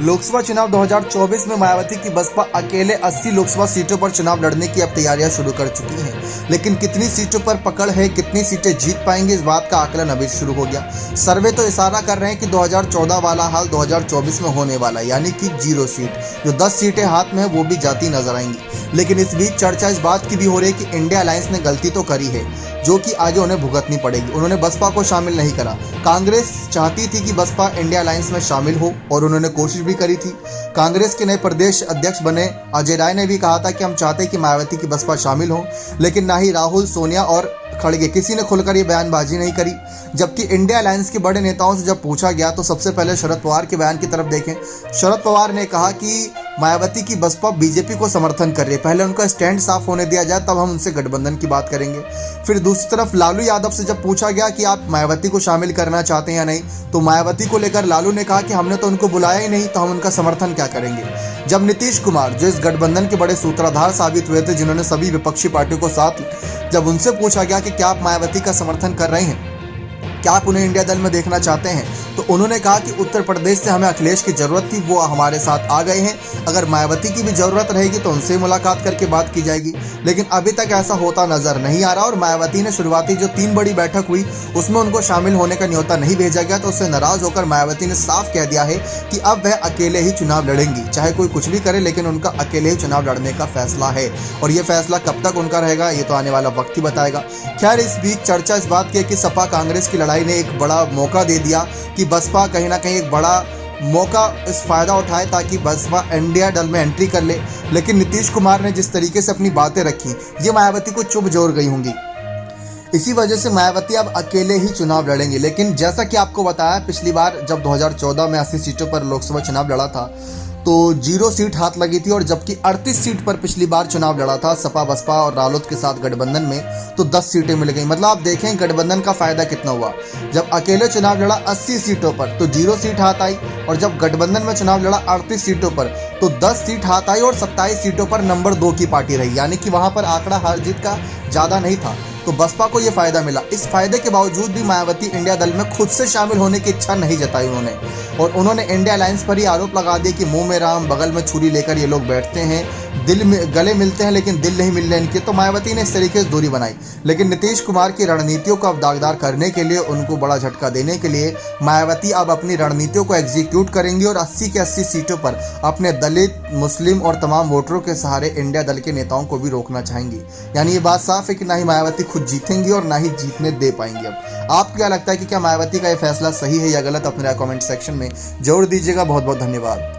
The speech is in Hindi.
लोकसभा चुनाव 2024 में मायावती की बसपा अकेले 80 लोकसभा सीटों पर चुनाव लड़ने की अब तैयारियां शुरू कर चुकी हैं। लेकिन कितनी सीटों पर पकड़ है, कितनी सीटें जीत पाएंगे, इस बात का आकलन अभी शुरू हो गया। सर्वे तो इशारा कर रहे हैं कि 2014 वाला हाल 2024 में होने वाला है, यानी कि 0 सीट। जो 10 सीटें हाथ में है वो भी जाती नजर आएंगी। लेकिन इस बीच चर्चा इस बात की भी हो रही है कि इंडिया अलायंस ने गलती तो करी है, जो कि आगे उन्हें भुगतनी पड़ेगी। उन्होंने बसपा को शामिल नहीं करा। कांग्रेस चाहती थी कि बसपा इंडिया अलायंस में शामिल हो और उन्होंने कोशिश भी करी थी। कांग्रेस के नए प्रदेश अध्यक्ष बने अजय राय ने भी कहा था कि हम चाहते हैं कि मायावती की बसपा शामिल हो, लेकिन ना ही राहुल, सोनिया और खड़गे किसी ने खुलकर ये बयानबाजी नहीं करी। जबकि इंडिया अलायंस के बड़े नेताओं से जब पूछा गया तो सबसे पहले शरद पवार के बयान की तरफ देखें। शरद पवार ने कहा कि मायावती की बसपा बीजेपी को समर्थन कर रही है, पहले उनका स्टैंड साफ होने दिया जाए, तब हम उनसे गठबंधन की बात करेंगे। फिर दूसरी तरफ लालू यादव से जब पूछा गया कि आप मायावती को शामिल करना चाहते हैं या नहीं, तो मायावती को लेकर लालू ने कहा कि हमने तो उनको बुलाया ही नहीं, तो हम उनका समर्थन क्या करेंगे। जब नीतीश कुमार, जो इस गठबंधन के बड़े सूत्रधार साबित हुए थे, जिन्होंने सभी विपक्षी पार्टियों को साथ, जब उनसे पूछा गया कि क्या आप मायावती का समर्थन कर रहे हैं, क्या आप उन्हें इंडिया दल में देखना चाहते हैं, तो उन्होंने कहा कि उत्तर प्रदेश से हमें अखिलेश की जरूरत थी, वो हमारे साथ आ गए हैं। अगर मायावती की भी जरूरत रहेगी तो उनसे मुलाकात करके बात की जाएगी। लेकिन अभी तक ऐसा होता नजर नहीं आ रहा और मायावती ने शुरुआती जो 3 बड़ी बैठक हुई उसमें उनको शामिल होने का न्योता नहीं भेजा गया, तो उससे नाराज होकर मायावती ने साफ कह दिया है कि अब वह अकेले ही चुनाव लड़ेंगी, चाहे कोई कुछ भी करे, लेकिन उनका अकेले ही चुनाव लड़ने का फैसला है। और ये फैसला कब तक उनका रहेगा ये तो आने वाला वक्त ही बताएगा। खैर, इस बीच चर्चा इस बात की है कि सपा कांग्रेस की लड़ाई ने एक बड़ा मौका दे दिया कि बसपा कहीं ना कहीं एक बड़ा मौका इस फायदा उठाए ताकि बसपा इंडिया दल में एंट्री कर ले। लेकिन नीतीश कुमार ने जिस तरीके से अपनी बातें रखी, ये मायावती को चुभ जोर गई होंगी। इसी वजह से मायावती अब अकेले ही चुनाव लड़ेंगे। लेकिन जैसा कि आपको बताया, पिछली बार जब 2014 में 80 सीटों पर लोकसभा चुनाव लड़ा था तो 0 सीट हाथ लगी थी, और जबकि 38 सीट पर पिछली बार चुनाव लड़ा था सपा बसपा और रालोद के साथ गठबंधन में, तो 10 सीटें मिल गई। मतलब आप देखें गठबंधन का फायदा कितना हुआ। जब अकेले चुनाव लड़ा 80 सीटों पर तो 0 सीट हाथ आई, और जब गठबंधन में चुनाव लड़ा 38 सीटों पर तो 10 सीट हाथ आई, और 27 सीटों पर नंबर 2 की पार्टी रही, यानी कि वहां पर आंकड़ा हार जीत का ज़्यादा नहीं था। तो बसपा को ये फायदा मिला। इस फायदे के बावजूद भी मायावती इंडिया दल में खुद से शामिल होने की इच्छा नहीं जताई उन्होंने, और उन्होंने इंडिया अलायंस पर ही आरोप लगा दिया कि मुंह में राम बगल में छुरी लेकर ये लोग बैठते हैं, दिल में गले मिलते हैं लेकिन दिल नहीं मिल रहे इनके। तो मायावती ने इस तरीके से दूरी बनाई। लेकिन नीतीश कुमार की रणनीतियों को अब दागदार करने के लिए, उनको बड़ा झटका देने के लिए मायावती अब अपनी रणनीतियों को एग्जीक्यूट करेंगी और 80 के 80 सीटों पर अपने दलित, मुस्लिम और तमाम वोटरों के सहारे इंडिया दल के नेताओं को भी रोकना चाहेंगी। यानी ये बात साफ है कि ना ही मायावती खुद जीतेंगी और ना ही जीतने दे पाएंगी। अब आपको क्या लगता है कि क्या मायावती का ये फैसला सही है या गलत? अपने कमेंट सेक्शन में जरूर दीजिएगा। बहुत बहुत धन्यवाद।